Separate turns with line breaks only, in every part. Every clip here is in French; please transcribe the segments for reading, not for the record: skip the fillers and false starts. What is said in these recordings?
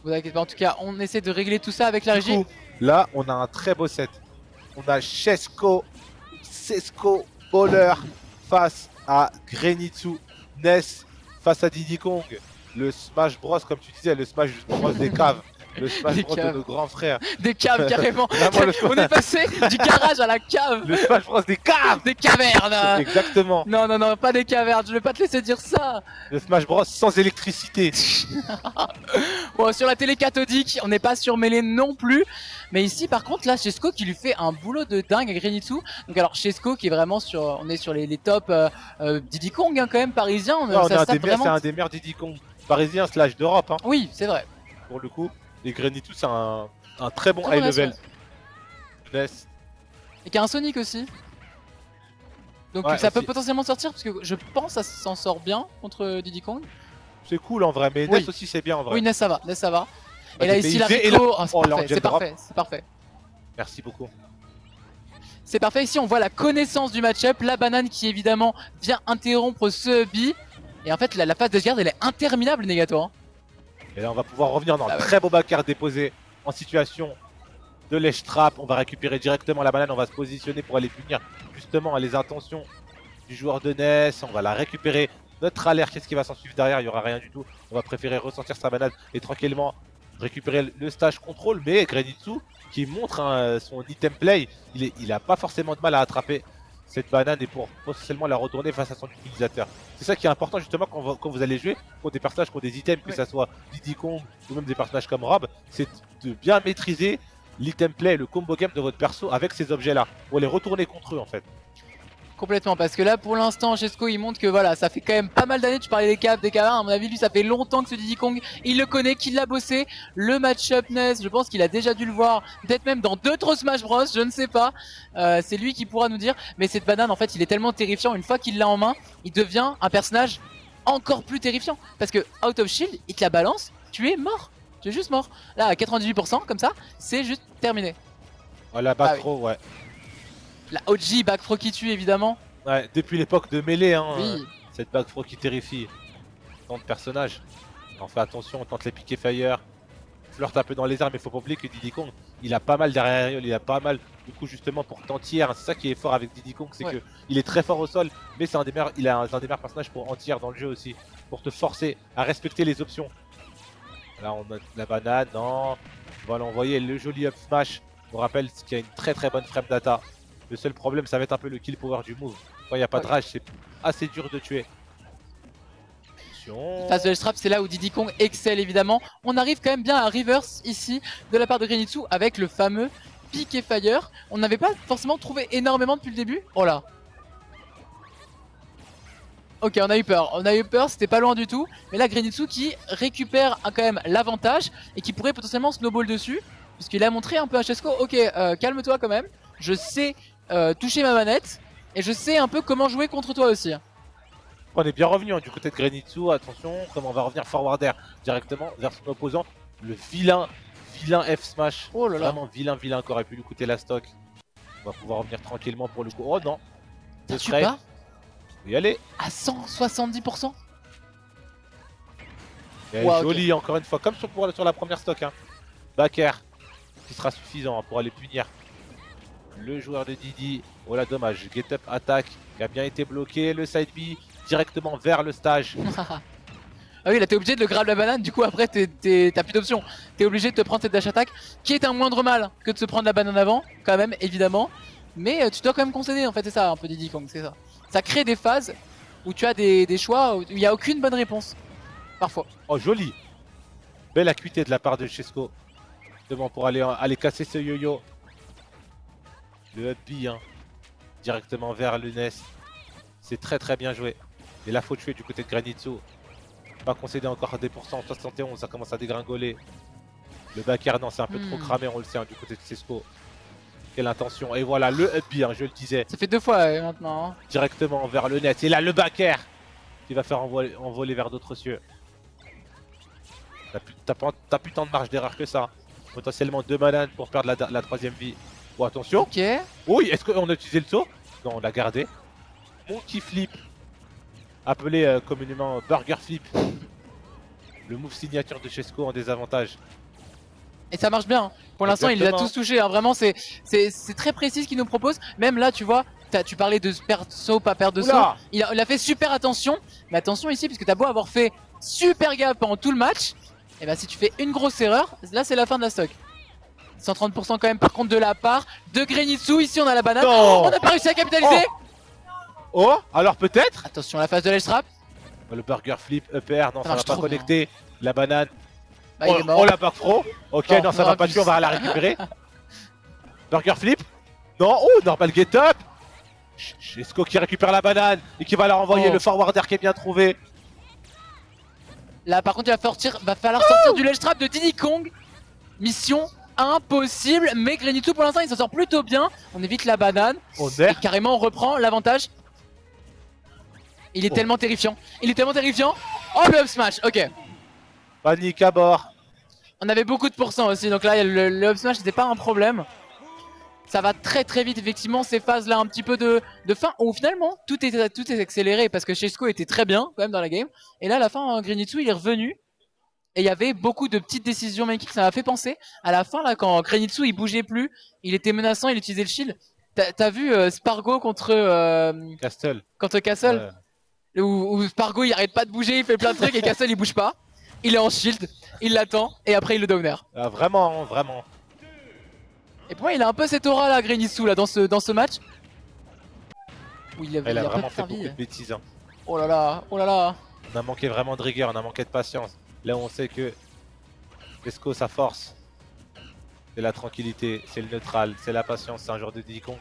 Vous inquiétez pas, en tout cas, on essaie de régler tout ça avec la
Du
régie.
coup, là, on a un très beau set. On a Chesco, Sesco, Bowler face à Grenitsu, Ness face à Diddy Kong. Le Smash Bros, comme tu disais, le Smash Bros des caves. Le Smash
Des
Bros de
caves.
nos grands frères.
Des caves carrément.
Vraiment,
On est passé du garage à la cave.
le Smash Bros des caves.
Des cavernes.
Exactement.
Non, non, non, pas des cavernes, je vais pas te laisser dire ça.
Le Smash Bros sans électricité.
Bon, sur la télé cathodique, on n'est pas surmêlé non plus. Mais ici, par contre, là, Chesco qui lui fait un boulot de dingue à Grenitsu. Donc, alors, Chesco qui est vraiment sur. On est sur les tops Diddy Kong, hein, quand même, parisien.
Ouais, on
ça
est
se tape
c'est
vraiment.
un des meilleurs Diddy Kong parisiens slash d'Europe, hein,
Oui, c'est vrai.
pour le coup. Et Grenitsu, c'est un très bon
Très
high
bon
level. Ness.
Et qui a un Sonic aussi. Donc,
Ouais,
ça peut
aussi.
potentiellement sortir parce que je pense que ça s'en sort bien contre Diddy Kong.
C'est cool en vrai, mais
Oui.
Ness aussi c'est bien en vrai.
Oui, Ness, ça va. Ness, ça va.
Bah,
Et là,
t'es
ici, la
paysé, et
Rico.
là-
Oh, c'est
Oh, là,
parfait,
on
c'est
jet drop.
parfait, c'est parfait.
Merci beaucoup.
C'est parfait, ici on voit la connaissance du match-up, la banane qui évidemment vient interrompre ce B. Et en fait la phase de garde elle est interminable Negato. Hein.
Et là on va pouvoir revenir dans
Ah
un
ouais.
très beau backer déposé en situation de lèche trap. On va récupérer directement la banane, on va se positionner pour aller punir justement les intentions du joueur de Ness. On va la récupérer. Notre alerte, qu'est-ce qui va s'en suivre derrière? Il n'y aura rien du tout. On va préférer ressortir sa banane et tranquillement récupérer le stage contrôle. Mais Grenitsu qui montre son item play, il a pas forcément de mal à attraper cette banane et pour potentiellement la retourner face à son utilisateur. C'est ça qui est important justement quand vous allez jouer contre des personnages qui ont des items, que
Ouais.
ça soit Diddy Kong ou même des personnages comme Rob, c'est de bien maîtriser l'item play, le combo game de votre perso avec ces objets là, pour les retourner contre eux en fait.
Complètement, parce que là pour l'instant Chesco il montre que voilà, ça fait quand même pas mal d'années, tu parlais des caves, des cavernes, à mon avis lui ça fait longtemps que ce Diddy Kong, il le connaît, qu'il l'a bossé, le match-up Ness, je pense qu'il a déjà dû le voir, peut-être même dans d'autres Smash Bros, je ne sais pas, c'est lui qui pourra nous dire, mais cette banane en fait il est tellement terrifiant, une fois qu'il l'a en main, il devient un personnage encore plus terrifiant, parce que out of shield, il te la balance, tu es mort, tu es juste mort, là à 98% comme ça, c'est juste terminé.
Voilà, back
Ah oui.
throw, ouais.
La OG back throw qui tue évidemment.
Ouais, depuis l'époque de Melee, hein,
Oui.
cette back throw qui terrifie tant de personnages. On fait attention, on tente les piquer fire, flirte un peu dans les airs, mais faut pas oublier que Diddy Kong, il a pas mal derrière, il a pas mal du coup justement pour tantier. C'est ça qui est fort avec Diddy Kong, c'est
Ouais.
que il est très fort au sol, mais c'est un des meilleurs, il a un des meilleurs personnages pour anti-air dans le jeu aussi, pour te forcer à respecter les options. Là on a la banane, non, on va l'envoyer le joli up smash. On rappelle qu'il y a une très bonne frame data. Le seul problème ça va être un peu le kill power du move. Quand il n'y a pas de rage, c'est assez dur de tuer. Attention.
Phase de L-Strap, c'est là où Diddy Kong excelle évidemment. On arrive quand même bien à reverse ici de la part de Grenitsu avec le fameux Pick et Fire. On n'avait pas forcément trouvé énormément depuis le début. Oh là. Ok, on a eu peur, c'était pas loin du tout. Mais là, Grenitsu qui récupère quand même l'avantage et qui pourrait potentiellement snowball dessus. Puisqu'il a montré un peu à Chesco, ok, calme-toi quand même. Je sais toucher ma manette et je sais un peu comment jouer contre toi aussi.
On est bien revenu hein, du côté de Grenitsu, attention, comme on va revenir forward air directement vers son opposant, le vilain F smash.
Oh là là.
Vraiment vilain qui aurait pu lui coûter la stock. On va pouvoir revenir tranquillement pour le coup. Oh non,
Ça
le
tue
trade,
pas
faut y aller.
à 170%.
Et
Wow,
joli encore une fois, comme sur la première stock. Hein. Back air, qui sera suffisant hein, pour aller punir le joueur de Diddy. Oh là dommage, get up attaque qui a bien été bloqué, le side B directement vers le stage.
Ah oui, là t'es obligé de le grab la banane, du coup après t'as plus d'option. T'es obligé de te prendre cette dash attack, qui est un moindre mal que de se prendre la banane avant, quand même, évidemment. Mais tu dois quand même concéder, en fait, c'est ça, un peu Diddy Kong, c'est ça. Ça crée des phases où tu as des choix où il n'y a aucune bonne réponse, parfois.
Oh joli. Belle acuité de la part de Chesco. Justement pour aller casser ce yo-yo. Le up B hein, directement vers le Ness. C'est très bien joué. Et là faut tuer du côté de Grenitsu. Pas concéder encore des pourcents, 71, ça commence à dégringoler. Le back air non c'est un peu trop cramé, on le sait hein, du côté de Chesco. Quelle intention. Et voilà le up B, hein, je le disais.
Ça fait 2 fois maintenant. Hein.
Directement vers le net. Et là le back air qui va faire envoler vers d'autres cieux. T'as plus tant de marge d'erreur que ça. Potentiellement 2 bananes pour perdre la troisième vie. Oh attention.
Ok.
Oui, est-ce qu'on a utilisé le saut? Non, on l'a gardé. Monkey flip. Appelé communément burger flip. Le move signature de Chesco en désavantage.
Et ça marche bien. Pour l'instant, il les a
Exactement.
tous touchés. Hein. Vraiment, c'est très précis ce qu'il nous propose. Même là, tu vois, tu parlais de perdre de saut, pas perdre de saut.
Oula.
Il a fait super attention. Mais attention ici, parce que t'as beau avoir fait super gaffe pendant tout le match. Et bah, si tu fais une grosse erreur, là, c'est la fin de la stock. 130% quand même, par contre, de la part de Grenitsu. Ici, on a la banane.
Non.
On n'a pas réussi à capitaliser.
Oh, alors peut-être.
Attention, la phase de l'edge trap.
Le burger flip, upper, non, ça va
marche
pas
trop
connecter. La banane.
Bah, il est mort.
Oh la back throw. Ok,
Non,
non, ça
non,
va pas
abuse.
tuer, on va la récupérer. Burger flip. Non, oh, normal get up. Chesco qui récupère la banane et qui va leur envoyer
Oh.
le forwarder qui est bien trouvé.
Là, par contre, va falloir sortir du ledge trap de Diddy Kong. Mission impossible, mais Grenitsu pour l'instant il s'en sort plutôt bien. On évite la banane
On
et
est.
carrément on reprend l'avantage. Il est
Oh.
tellement terrifiant. Il est tellement terrifiant. Oh le up smash, ok.
Panique à bord.
On avait beaucoup de pourcents aussi, donc là le up smash c'était pas un problème. Ça va très très vite effectivement ces phases là un petit peu de fin où finalement tout est accéléré parce que Chesco était très bien quand même dans la game. Et là à la fin Grenitsu il est revenu. Et il y avait beaucoup de petites décisions making, ça m'a fait penser à la fin là quand Grenitsu il bougeait plus, il était menaçant, il utilisait le shield. T'as vu Spargo contre
Castle.
Castle où Spargo il arrête pas de bouger, il fait plein de trucs et Castle il bouge pas. Il est en shield, il l'attend et après il le downer.
Ah, vraiment, vraiment.
Et pour moi il a un peu cette aura là Grenitsu là dans ce match. Où il a
Elle a
pas
vraiment
de
fait beaucoup
vie.
de bêtises. Hein.
Oh là là, oh là là.
On a manqué vraiment de rigueur, on a manqué de patience. Là où on sait que Chesco, sa force, c'est la tranquillité, c'est le neutral, c'est la patience, c'est un joueur de Diddy Kong.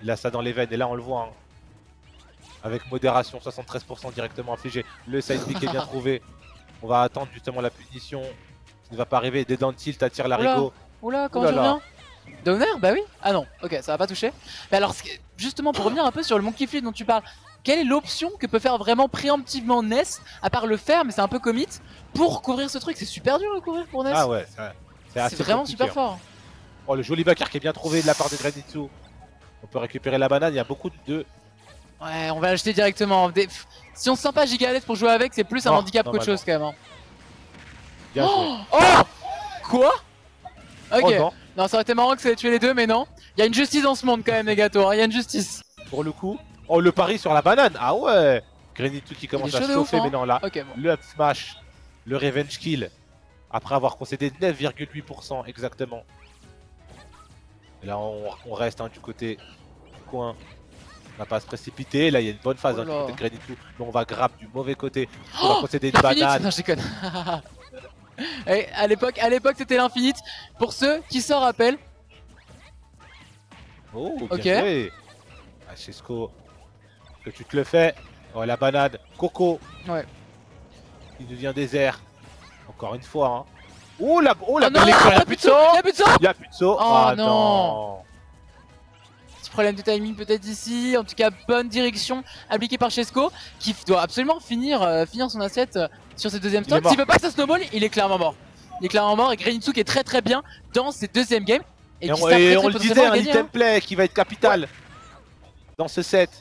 Il a ça dans les veines et là on le voit. Hein. Avec modération, 73% directement infligé. Le side pick est bien trouvé. On va attendre justement la punition qui ne va pas arriver. Des down tilt, attire l'arigot.
Oula, comment je reviens? Downer? Bah oui. Ah non, ok, ça va pas toucher. Mais alors, justement, pour revenir un peu sur le Monkey Flip dont tu parles, quelle est l'option que peut faire vraiment préemptivement Ness, à part le faire, mais c'est un peu commit, pour couvrir ce truc? C'est super dur de couvrir pour Ness.
Ah ouais, c'est
vraiment
compliqué,
super fort.
Oh, le joli backer qui est bien trouvé de la part de Grenitsu. On peut récupérer la banane, il y a beaucoup de...
Ouais, on va l'acheter directement. Si on se sent pas gigalette pour jouer avec, c'est plus un handicap qu'autre chose quand même. Hein.
Bien joué.
Oh quoi? Ok.
Oh non.
Non, ça aurait été marrant que ça ait tué les deux, mais non. Il y a une justice dans ce monde quand même, les gâteaux. Il y a une justice.
Pour le coup. Oh, le pari sur la banane. Ah ouais. Grenitsu qui commence à
chaud de
chauffer,
ouf, hein.
mais non là.
Ok, bon.
Le up smash, le revenge kill. Après avoir concédé 9,8% exactement. Et là, on reste hein, du côté du coin. On va pas se précipiter. Là, il y a une bonne phase hein, du côté de Grenitsu. Mais on va grab du mauvais côté. On va concéder une banane.
Non, je déconne. Et à l'époque, c'était l'infinite. Pour ceux qui s'en rappellent.
Oh, bien joué. Ah, Chesco, que tu te le fais. Oh, la banane. Coco.
Ouais.
Il devient désert. Encore une fois. Hein. Oh, la
non,
il n'y a plus de saut.
Il y a plus de saut.
Il n'y a plus de saut.
Oh,
ah
non. Petit problème de timing peut-être ici. En tout cas, bonne direction appliquée par Chesco qui doit absolument finir son assiette sur ses deuxièmes stocks. S'il veut pas que ça snowball, il est clairement mort. Il est clairement mort et Grenitsu qui est très très bien dans ses deuxièmes games.
Et on le disait, un item play qui va être capital dans ce set.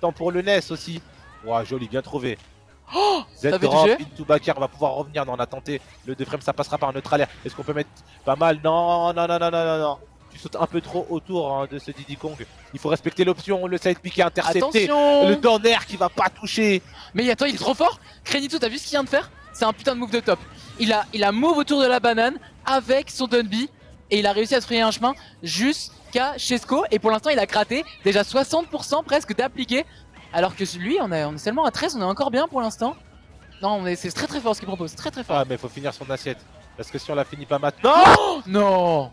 Tant pour le NES aussi. Ouah, joli, bien trouvé.
Oh,
Z-drop, into backer, on va pouvoir revenir. Non, on a tenté le 2 frame, ça passera par un neutral air. Est-ce qu'on peut mettre pas mal? Non, non, non, non, non, non, non. Tu sautes un peu trop autour hein, de ce Diddy Kong. Il faut respecter l'option, le side pick est intercepté.
Attention.
Le down air qui va pas toucher.
Mais attends, il est trop fort. Grenitsu, t'as vu ce qu'il vient de faire? C'est un putain de move de top. Il a move autour de la banane avec son Dunby et il a réussi à se frayer un chemin jusqu'à Chesco. Et pour l'instant, il a gratté déjà 60% presque d'appliqué. Alors que lui, on est seulement à 13, on est encore bien pour l'instant. Non, c'est très très fort ce qu'il propose, très très fort.
Ah, mais il faut finir son assiette. Parce que si on la finit pas maintenant.
Oh non.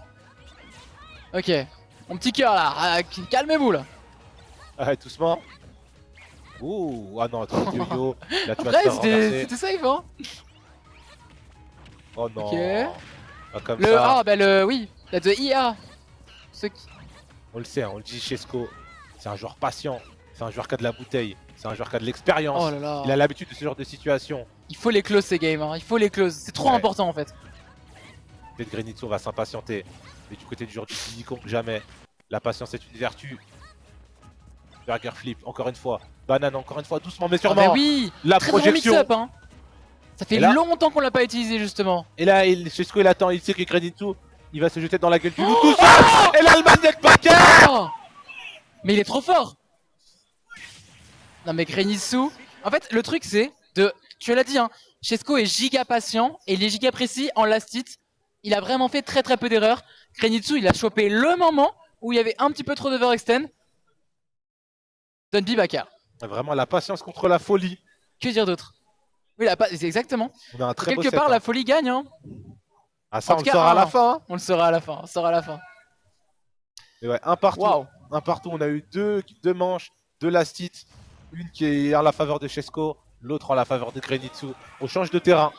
Ok, mon petit cœur là, calmez-vous là.
Ah, doucement. Ouh, ah non, attends, yo-yo. Là, tu vas te
Après,
faire renverser.
c'était safe hein.
Oh non.
Ok.
Pas comme
Le
ça.
A, bah le oui, la de IA. Ceux qui...
On le sait, hein, on le dit Chesco. C'est un joueur patient. C'est un joueur qui a de la bouteille. C'est un joueur qui a de l'expérience.
Oh là là.
Il a l'habitude de ce genre de situation.
Il faut les close ces games, hein. Il faut les close. C'est trop important en fait.
Peut-être Grenitsu va s'impatienter. Mais du côté du joueur du Diddy Kong, jamais. La patience est une vertu. Burger flip, encore une fois. Banane, encore une fois, doucement mais sûrement.
Ah bah oui.
La
Très
projection.
bon mix-up, hein. Ça fait longtemps qu'on l'a pas utilisé justement.
Et là, Chesco il attend, il sait que Grenitsu il va se jeter dans la gueule du loup tout seul. Et là, le magnet backer.
Oh, mais il est trop fort. Non mais Grenitsu, en fait le truc c'est de, tu l'as dit hein, Chesco est giga patient et il est giga précis en last hit. Il a vraiment fait très peu d'erreurs. Grenitsu il a chopé le moment où il y avait un petit peu trop d'overextend. Dunby backer.
Vraiment la patience contre la folie.
Que dire d'autre? Oui, c'est exactement.
On a un très
Quelque part, la folie gagne. Hein.
Ah, ça, on le saura à la fin. Hein.
On le saura à la fin. On le saura à la fin.
Et ouais, un partout. Wow. Un partout. On a eu deux manches, deux last hits. Une qui est en la faveur de Chesco, l'autre en la faveur de Grenitsu. On change de terrain.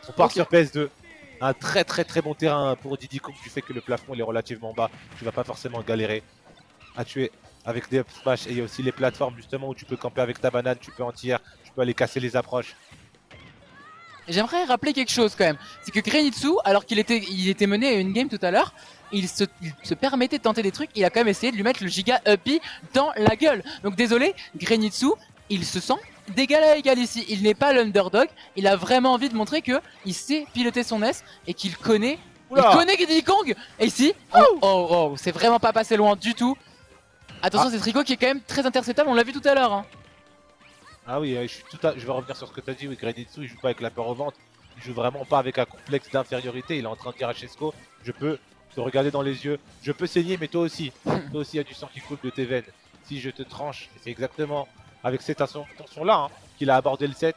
On part sur PS2. Un très bon terrain pour Diddy Kong du fait que le plafond il est relativement bas. Tu vas pas forcément galérer à tuer avec des up smash. Et il y a aussi les plateformes justement où tu peux camper avec ta banane, tu peux en tirer, tu peux aller casser les approches.
J'aimerais rappeler quelque chose quand même, c'est que Grenitsu, alors qu'il était mené à une game tout à l'heure, il se permettait de tenter des trucs, il a quand même essayé de lui mettre le giga uppy dans la gueule. Donc désolé, Grenitsu, il se sent d'égal à égal ici, il n'est pas l'underdog, il a vraiment envie de montrer qu'il sait piloter son S et qu'il connaît, il connaît Diddy Kong. Et ici, c'est vraiment pas passé loin du tout. Attention, c'est Trico qui est quand même très interceptable, on l'a vu tout à l'heure. Hein.
Ah oui, je vais revenir sur ce que tu as dit. Oui, Grenitsu il joue pas avec la peur au ventre, il joue vraiment pas avec un complexe d'infériorité. Il est en train de dire à Chesco, je peux te regarder dans les yeux, je peux saigner, mais toi aussi il y a du sang qui coule de tes veines. Si je te tranche, c'est exactement avec cette intention-là hein, qu'il a abordé le set.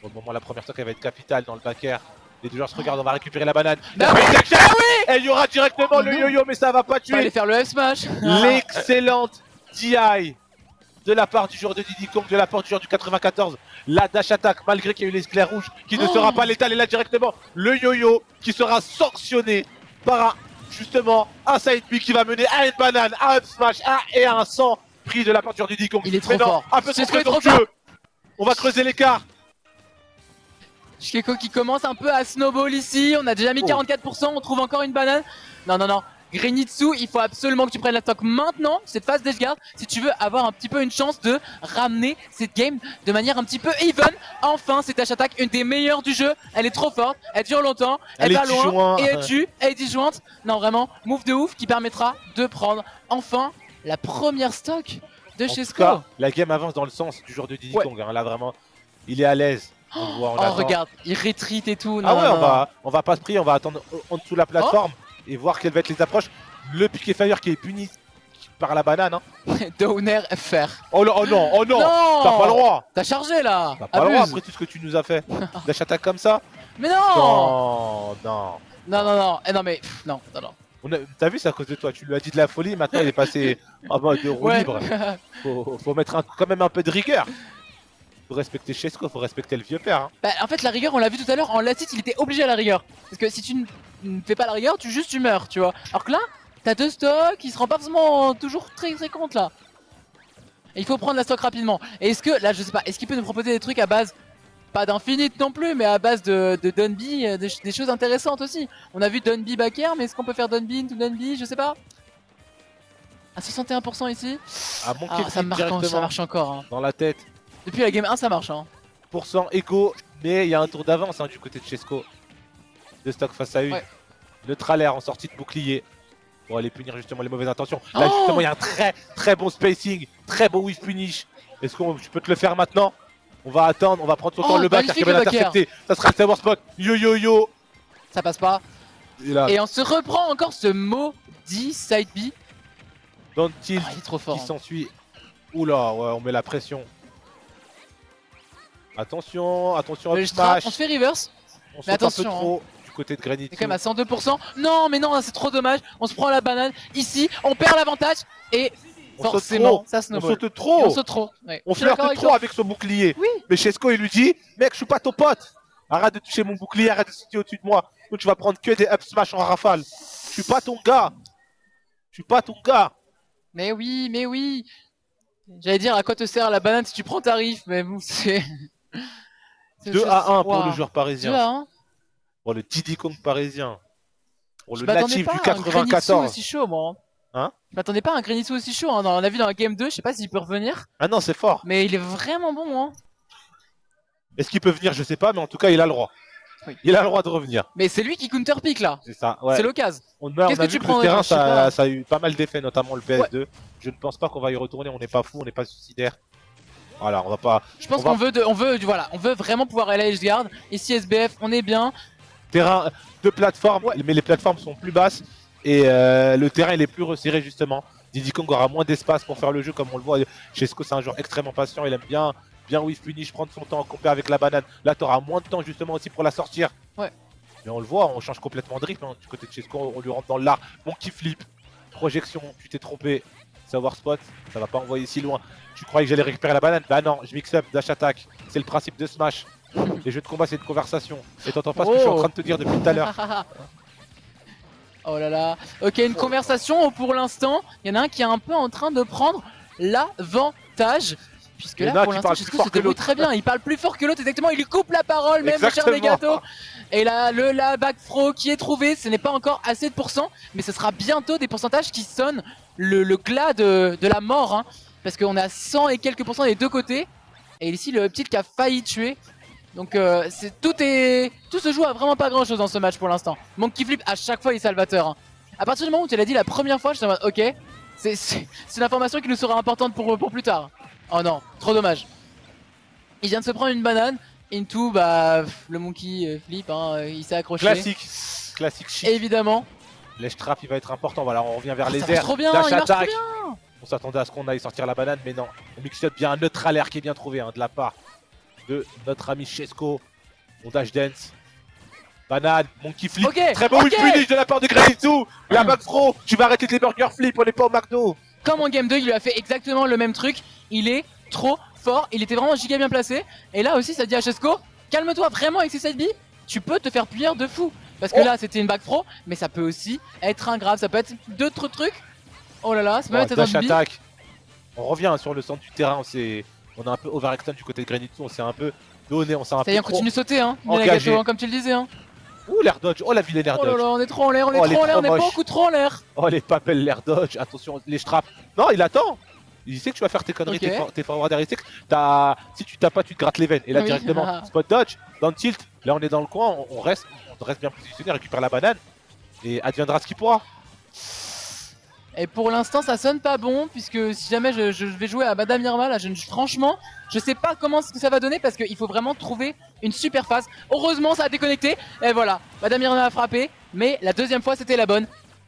Au moment la première stock elle va être capitale dans le backer. Les deux joueurs se regardent, on va récupérer la banane. Et il y aura directement le yo-yo, mais ça va pas tuer.
Aller faire le F-smash.
L'excellente DI de la part du joueur de Diddy Kong, de la part du joueur du 94. La dash attack, malgré qu'il y a eu les éclairs rouges, qui ne sera pas létal. Et là directement, le yo-yo qui sera sanctionné par justement un side B qui va mener à une banane, à un up smash, et à un 100 pris de la part du joueur de Diddy Kong.
Il est trop fort.
Un peu trop fort. On va creuser l'écart.
Chesco qui commence un peu à snowball ici. On a déjà mis 44%, on trouve encore une banane. Non. Grenitsu, il faut absolument que tu prennes la stock maintenant, cette phase d'edgeguard, si tu veux avoir un petit peu une chance de ramener cette game de manière un petit peu even. Enfin, cette dash attack, une des meilleures du jeu, elle est trop forte, elle dure longtemps, elle va loin, et elle tue, elle est disjointe. Non, vraiment, move de ouf qui permettra de prendre enfin la première stock de Chesco.
La game avance dans le sens du joueur de Diddy Kong, hein. Là vraiment, il est à l'aise.
Oh regarde, il retreat et tout.
Non, on va pas se prier, on va attendre en dessous de la plateforme. Et voir quelles vont être les approches. Le piqué fire qui est puni par la banane. Hein.
Downer FR.
Oh non, t'as pas le droit.
T'as chargé là.
T'as pas le droit après tout ce que tu nous as fait. Dash attack comme ça.
Mais non.
Non.
Non mais non.
T'as vu, c'est à cause de toi. Tu lui as dit de la folie, maintenant il est passé en mode de roue libre. Faut mettre quand même un peu de rigueur. Faut respecter Chesco, faut respecter le vieux père. Hein.
Bah, en fait, la rigueur, on l'a vu tout à l'heure, en last hit, il était obligé à la rigueur. Parce que si tu ne fais pas la rigueur, tu meurs, tu vois. Alors que là, t'as deux stocks, il se rend pas forcément toujours très compte là. Et il faut prendre la stock rapidement. Et est-ce que, là, je sais pas, est-ce qu'il peut nous proposer des trucs à base, pas d'infinite non plus, mais à base de Dunby, des choses intéressantes aussi. On a vu Dunby backer, mais est-ce qu'on peut faire Dunby into Dunby, je sais pas. À 61% ici. Ça marche encore. Hein.
Dans la tête.
Depuis la game 1 ça marche hein.
% écho, mais il y a un tour d'avance hein, du côté de Chesco. De stock face à une. Le tralaire en sortie de bouclier. Pour aller punir justement les mauvaises intentions. Là justement il y a un très bon spacing. Très beau whiff punish. Est-ce que tu peux te le faire maintenant? On va attendre, on va prendre son temps le back qui va l'intercepter. Ça sera le savoir spot. Yo.
Ça passe pas. Et on se reprend encore ce maudit side B.
Dans le tilt
il est trop fort.
Qui s'ensuit. Oula, ouais, on met la pression. Attention,
le smash. On se fait reverse.
On saute un peu trop du côté de Grenitsu.
C'est quand même à 102%. Non, mais non, c'est trop dommage. On se prend la banane. Ici, on perd l'avantage. Et forcément, ça snowball.
On saute trop.
On saute trop. Ouais.
On flirte trop avec son bouclier.
Oui.
Mais Chesco, il lui dit, mec, je suis pas ton pote. Arrête de toucher mon bouclier, arrête de sauter au-dessus de moi. Donc tu vas prendre que des up smash en rafale. Je suis pas ton gars.
Mais oui. J'allais dire à quoi te sert la banane si tu prends tarif, mais bon, c'est...
2-1 pour le joueur parisien.
2-1.
Pour le Diddy Kong parisien. Pour le
natif
du 94.
Aussi chaud, moi.
Hein?
Je m'attendais pas à un Grenitsu aussi chaud. Hein. On l'a vu dans la game 2, je sais pas s'il peut revenir.
Ah non, c'est fort.
Mais il est vraiment bon. Hein.
Est-ce qu'il peut venir? Je sais pas, mais en tout cas, il a le droit.
Oui.
Il a le droit de revenir.
Mais c'est lui qui counter pick là.
C'est ça, ouais.
C'est l'occasion.
On
Qu'est-ce
a
que
vu
tu
que le
prendrais?
terrain,
Je sais pas.
ça a eu pas mal d'effets, notamment le PS2. Je ne pense pas qu'on va y retourner, on n'est pas fou, on n'est pas suicidaire. Voilà, on va pas...
Je pense qu'on veut, voilà, on veut vraiment pouvoir aller à Edgeguard. Ici SBF, on est bien.
Terrain de plateforme, mais les plateformes sont plus basses. Et le terrain, il est plus resserré, justement. Diddy Kong aura moins d'espace pour faire le jeu, comme on le voit. Chesco, c'est un joueur extrêmement patient, il aime bien whiff punish, prendre son temps, compter avec la banane. Là, tu auras moins de temps, justement, aussi pour la sortir.
Ouais.
Mais on le voit, on change complètement de rythme. Hein. Du côté de Chesco, on lui rentre dans l'art. Monkey flip, projection, tu t'es trompé. Savoir spot, ça va pas envoyer si loin. Tu croyais que j'allais récupérer la banane? Bah non, je mix up, dash attack. C'est le principe de Smash. Les jeux de combat, c'est une conversation. Et t'entends pas ce que je suis en train de te dire depuis tout à l'heure.
Oh là là. Ok, une conversation pour l'instant. Il y en a un qui est un peu en train de prendre l'avantage. Puisque là, pour l'instant, Chesco se débrouille très bien. Il parle plus fort que l'autre, exactement. Il lui coupe la parole, même le cher Negato. Et là, la back throw qui est trouvé, ce n'est pas encore assez de pourcents. Mais ce sera bientôt des pourcentages qui sonnent le glas de la mort. Hein, parce qu'on a 100 et quelques pourcents des deux côtés. Et ici, le petit qui a failli tuer. Donc tout se joue à vraiment pas grand chose dans ce match pour l'instant. Monkey Flip à chaque fois il est salvateur. Hein. À partir du moment où tu l'as dit la première fois, je suis en mode ok, c'est une information qui nous sera importante pour plus tard. Oh non, trop dommage. Il vient de se prendre une banane. Into bah le Monkey Flip, hein, il s'est accroché.
Classique shit.
Évidemment.
L'edge trap il va être important. Voilà, on revient vers les
ça
airs.
Trop bien,
dash
il
attack.
trop bien.
On s'attendait à ce qu'on aille sortir la banane, mais non. On mixe up bien un neutral air qui est bien trouvé hein, de la part de notre ami Chesco. On dash dance. Banane, Monkey Flip. Très bon whiff punish de la part de Granitou. La back throw. Tu vas arrêter les burger flip, on n'est pas au McDo.
Comme en game 2, il lui a fait exactement le même truc. Il est trop fort. Il était vraiment giga bien placé. Et là aussi, ça dit à Chesco, calme-toi vraiment avec ces side B. Tu peux te faire punir de fou. Parce que là, c'était une back throw. Mais ça peut aussi être un grave. Ça peut être d'autres trucs. Oh là là, c'est pas
dash attack. On revient sur le centre du terrain. On a un peu overextend du côté de Granitou. On s'est un peu donné. On s'est un peu.
Ça y est, on continue de sauter, hein.
Engagé.
Comme tu le disais, hein.
Ouh, l'air dodge. Oh, la vilaine air dodge.
Oh là là, on est trop en l'air, on est trop en l'air, on est pas beaucoup trop en l'air.
Oh, les papels, l'air dodge. Attention, les straps. Non, il attend. Il sait que tu vas faire tes conneries, tes forward air. Il sait que si tu tapes pas, tu te grattes les veines. Et là, directement, spot dodge, down tilt. Là, on est dans le coin, on reste bien positionné, récupère la banane. Et adviendra ce qu'il pourra.
Et pour l'instant, ça sonne pas bon, puisque si jamais je vais jouer à Madame Irma, là, franchement, je sais pas comment ce que ça va donner, parce qu'il faut vraiment trouver une super phase. Heureusement, ça a déconnecté, et voilà, Madame Irma a frappé, mais la deuxième fois, c'était la bonne.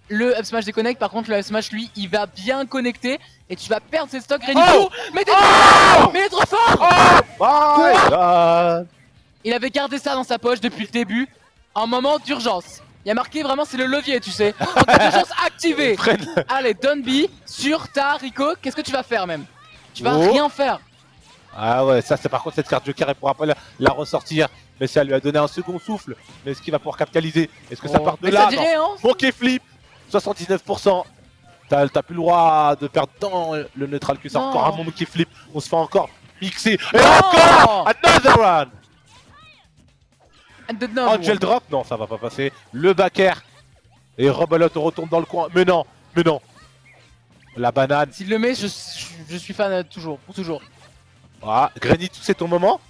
Le up smash déconnecte, par contre, le up smash, lui, il va bien connecter, et tu vas perdre ses stocks, Granitou. Mais il est trop fort. Il avait gardé ça dans sa poche depuis le début, en moment d'urgence. Il y a marqué vraiment, c'est le levier, tu sais. D'urgence activée. Allez, Donby sur ta Rico. Qu'est-ce que tu vas faire même? Tu vas rien faire.
Ah ouais, ça c'est par contre cette carte Joker, elle pourra pas la ressortir. Mais ça lui a donné un second souffle. Mais est-ce qu'il va pouvoir capitaliser? Est-ce que ça part de là? Monkey Flip, 79%. T'as plus le droit de perdre dans le neutral que ça. Encore un Monkey Flip. On se fait encore mixer. Et encore another one. Angel drop, non ça va pas passer. Le back air. Et Rebelote retourne dans le coin. Mais non. La banane.
S'il le met, je suis fan toujours, pour toujours.
Ah, Granitou, c'est ton moment?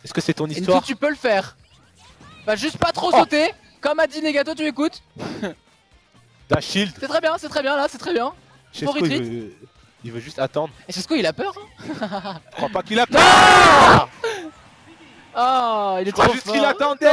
Est-ce que c'est ton histoire?
Tu peux le faire. Bah juste pas trop sauter. Comme a dit Negato, tu écoutes.
Dash shield.
C'est très bien là, c'est très bien.
Chesco, il veut juste attendre.
Et Chesco il a peur hein.
Je crois pas qu'il a peur.
Oh, il est trop fort.
Je crois juste qu'il attendait.